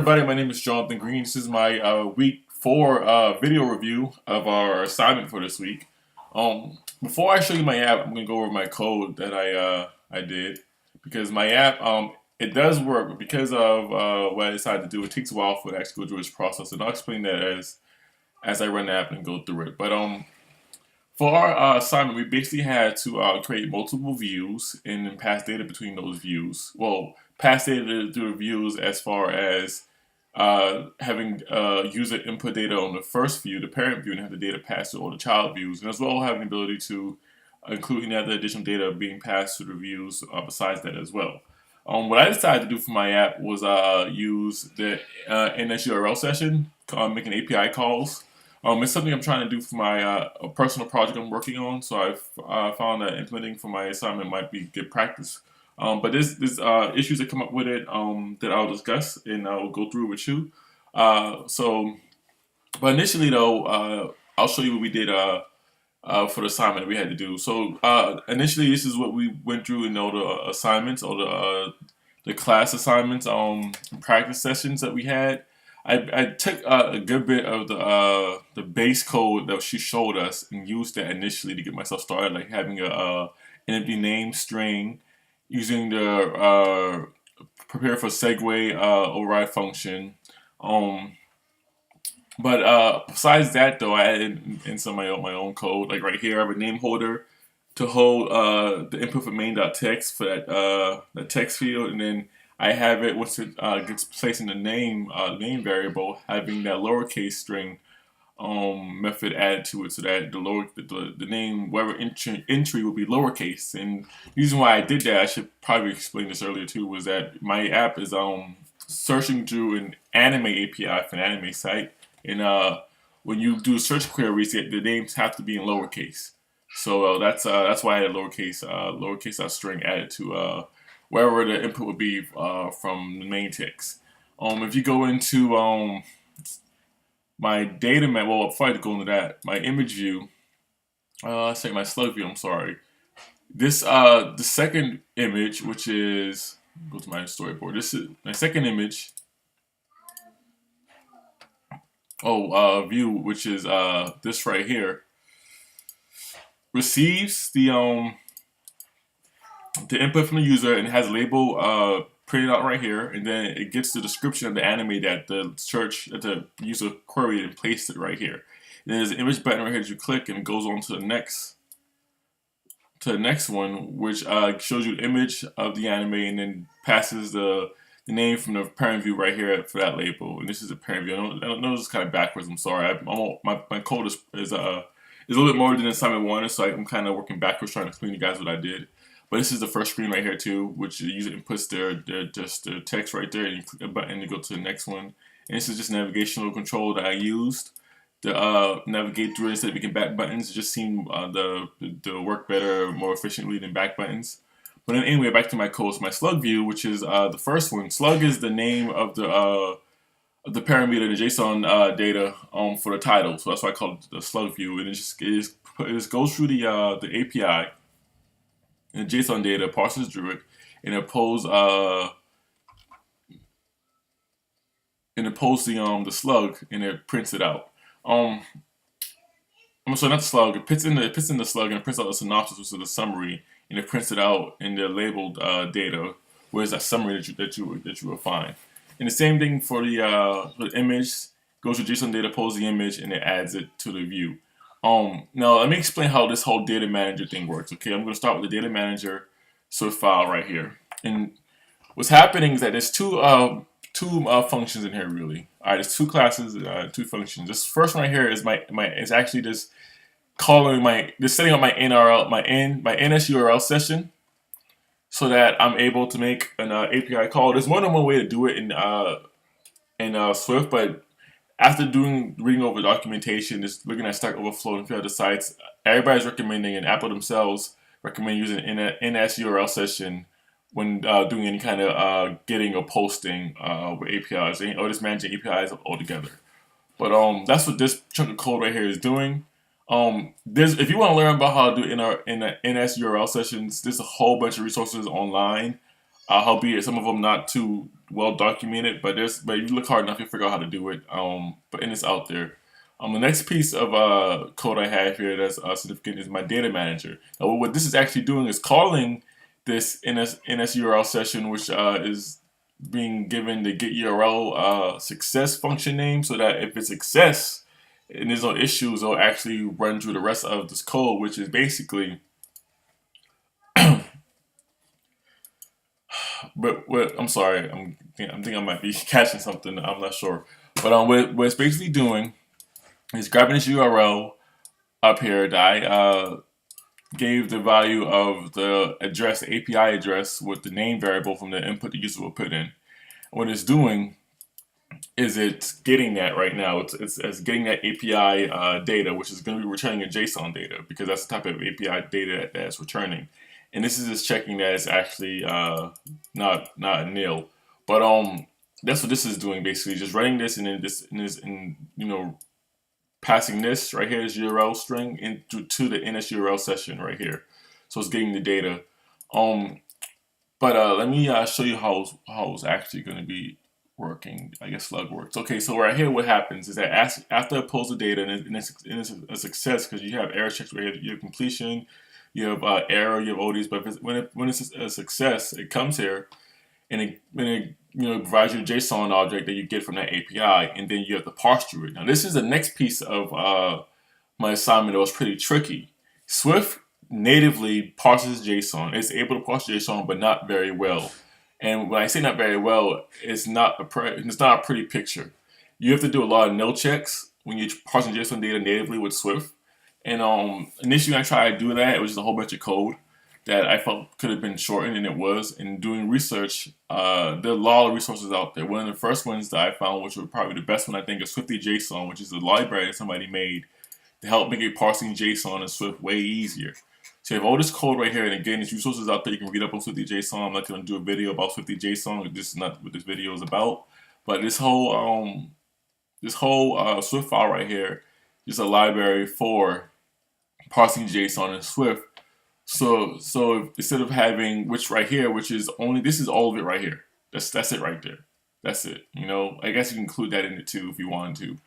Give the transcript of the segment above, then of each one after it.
everybody, my name is Jonathan Green. This is my week 4 video review of our assignment for this week. Before I show you my app, I'm going to go over my code that I did, because my app, it does work, but because of what I decided to do, it takes a while for it to actually go through its process, and I'll explain that as I run the app and go through it. But for our assignment, we basically had to create multiple views and then pass data between those views. Well, pass data through the views as far as having user input data on the first view, the parent view, and have the data passed to all the child views, and as well having the ability to include any other additional data being passed to the views besides that as well. What I decided to do for my app was use the NSURL session, making API calls. It's something I'm trying to do for my a personal project I'm working on, so I've found that implementing for my assignment might be good practice. But there's issues that come up with it that I'll discuss and I'll go through with you. But initially though, I'll show you what we did for the assignment that we had to do. So initially, this is what we went through in all the assignments, all the class assignments, practice sessions that we had. I took a good bit of the base code that she showed us and used that initially to get myself started, like having an empty name string, using the prepare for segue override function. But besides that, though, I added in some of my own code. Like right here, I have a name holder to hold the input for main.text for that text field, and then I have it once it gets placed in the name variable, having that lowercase string method added to it, so that the name whatever entry will be lowercase. And the reason why I did that, I should probably explain this earlier too, was that my app is searching through an anime API for an anime site, and when you do search queries, the names have to be in lowercase. So that's why I had a lowercase string added to wherever the input would be from the main text. If you go into my data map, well, before I go into that, my image view, say my slug view, I'm sorry. This, the second image, which is, go to my storyboard, this is my second image, view, which is this right here, receives the input from the user and has a label printed out right here, and then it gets the description of the anime that the user queried and placed it right here. And there's an image button right here that you click, and it goes on to the next one, which shows you the image of the anime and then passes the name from the parent view right here for that label. And this is the parent view. I know this is kind of backwards. I'm sorry. My code is a little bit more than assignment 1, so I'm kind of working backwards trying to explain to you guys what I did. But this is the first screen right here too, which the user inputs their text right there, and you click a button to go to the next one. And this is just navigational control that I used to navigate through instead of making back buttons. It just seemed to work better, more efficiently than back buttons. But then anyway, back to my code. So my slug view, which is the first one. Slug is the name of the parameter, the JSON data for the title. So that's why I call it the slug view. And it just goes through the API. And the JSON data parses through it, and it pulls the slug, and it prints it out. I'm sorry, not the slug. It pits in the slug, and it prints out the synopsis, which is the summary, and it prints it out in the labeled data, whereas that summary that you will find. And the same thing for the image. Goes to JSON data, pulls the image, and it adds it to the view. Now let me explain how this whole data manager thing works. Okay, I'm going to start with the data manager source file right here. And what's happening is that there's two functions in here really. All right, there's two classes, two functions. This first one right here is is actually just calling setting up my NSURL session, so that I'm able to make an API call. There's more than one way to do it in Swift, but after reading over documentation, just looking at Stack Overflow and a few other sites, everybody's recommending, and Apple themselves recommend using an NSURL session when doing any kind of getting or posting with APIs, or just managing APIs altogether. But that's what this chunk of code right here is doing. If you want to learn about how to do NSURL sessions, there's a whole bunch of resources online. Albeit some of them not too well documented, but if you look hard enough, you'll figure out how to do it. And it's out there. The next piece of code I have here that's significant is my data manager. Now, what this is actually doing is calling this NS URL session, which is being given the get URL success function name, so that if it's success and there's no issues, it'll actually run through the rest of this code, which is basically. But I'm sorry, I think I might be catching something. I'm not sure. But what it's basically doing is grabbing this URL up here that I gave the value of the address, the API address, with the name variable from the input the user will put in. What it's doing is it's getting that right now. It's getting that API data, which is going to be returning a JSON data, because that's the type of API data that it's returning. And this is just checking that it's actually not nil. But that's what this is doing, basically, just running this and then passing this right here, this URL string, into the NS URL session right here. So it's getting the data. But let me show you how it's actually going to be working. I guess Slug works. Okay, so right here, what happens is that after I pulls the data, and it's a success, because you have error checks where you have completion, you have error, you have ODs. But when it's a success, it comes here and it provides you a JSON object that you get from that API, and then you have to parse through it. Now, this is the next piece of my assignment that was pretty tricky. Swift natively parses JSON. It's able to parse JSON, but not very well. And when I say not very well, it's not a pretty picture. You have to do a lot of no checks when you're parsing JSON data natively with Swift. And initially, when I tried to do that, it was just a whole bunch of code that I felt could have been shortened, and it was. And doing research, there are a lot of resources out there. One of the first ones that I found, which was probably the best one, I think, is SwiftyJSON, which is a library that somebody made to help make parsing JSON in Swift way easier. So you have all this code right here, and again, there's resources out there you can read up on SwiftyJSON. I'm not going to do a video about SwiftyJSON. This is not what this video is about. But this whole Swift file right here is a library for parsing JSON in Swift. So instead of having which is only, this is all of it right here. That's it right there. That's it. I guess you can include that in it too if you wanted to,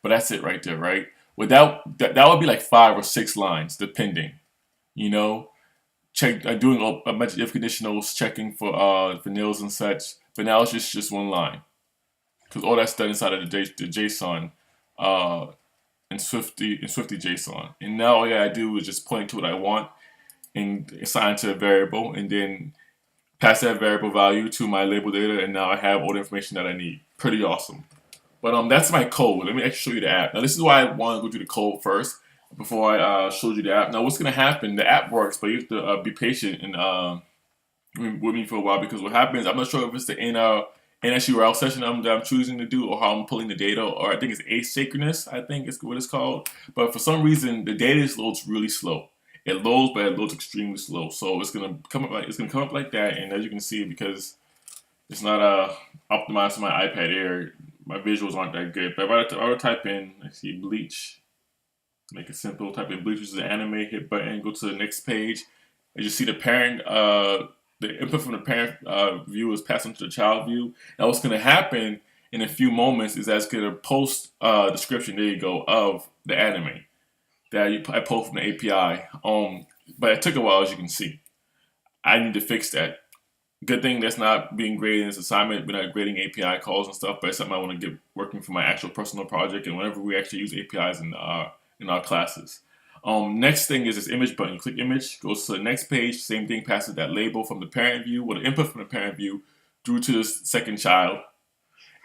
but that's it right there, right? Without that would be like 5 or 6 lines, depending. Doing a bunch of if conditionals, checking for nils and such. But now it's just one line, because all that's done inside of the JSON in SwiftyJSON. And now all I gotta do is just point to what I want and assign to a variable, and then pass that variable value to my label data, and now I have all the information that I need. Pretty awesome. But that's my code. Let me actually show you the app. Now, this is why I want to go through the code first before I showed you the app. Now, what's going to happen? The app works, but you have to be patient and with me for a while, because what happens, I'm not sure if it's the NS URL session that I'm choosing to do, or how I'm pulling the data, or I think it's asynchronous, I think is what it's called. But for some reason, the data loads really slow. It loads, but it loads extremely slow. So it's gonna come up like that. And as you can see, because it's not optimized for my iPad Air, my visuals aren't that good. But if I were to type in, let's see, bleach, make it simple. Type in bleach, which is an anime. Hit button, go to the next page. As you see, the parent, the input from the parent view is passed into the child view. Now, what's gonna happen in a few moments is that it's gonna post description. There you go, of the anime that I pulled from the API. But it took a while, as you can see. I need to fix that. Good thing that's not being graded in this assignment. We're not grading API calls and stuff, but it's something I want to get working for my actual personal project, and whenever we actually use APIs in our classes. Next thing is this image button. Click image, goes to the next page. Same thing, passes that label from the parent view, or the input from the parent view, through to the second child.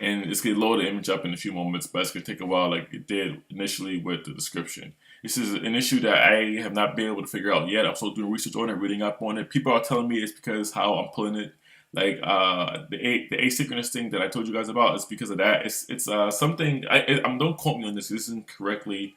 And it's going to load the image up in a few moments, but it's going to take a while, like it did initially with the description. This is an issue that I have not been able to figure out yet. I'm still doing research on it, reading up on it. People are telling me it's because how I'm pulling it. Like the asynchronous thing that I told you guys about is because of that. It's something. Don't quote me on this. This isn't correctly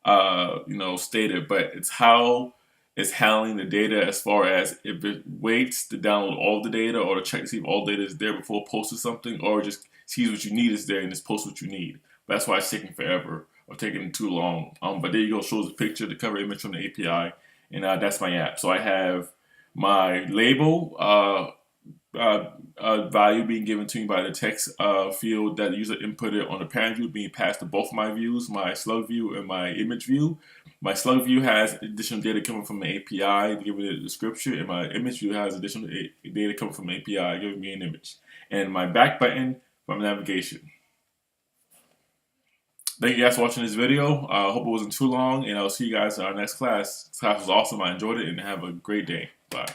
stated, but it's how it's handling the data, as far as if it waits to download all the data, or to check to see if all data is there before posting something, or just sees what you need is there and just posts what you need. But that's why it's taking forever, or taking too long. But there you go, shows a picture, the cover image from the API, and that's my app. So I have my label value being given to me by the text field that the user inputted on the parent view being passed to both my views, my slug view and my image view. My slug view has additional data coming from the API giving it a description, and my image view has additional data coming from the API giving me an image. And my back button from navigation. Thank you guys for watching this video. I hope it wasn't too long, and I'll see you guys in our next class. This class was awesome. I enjoyed it, and have a great day. Bye.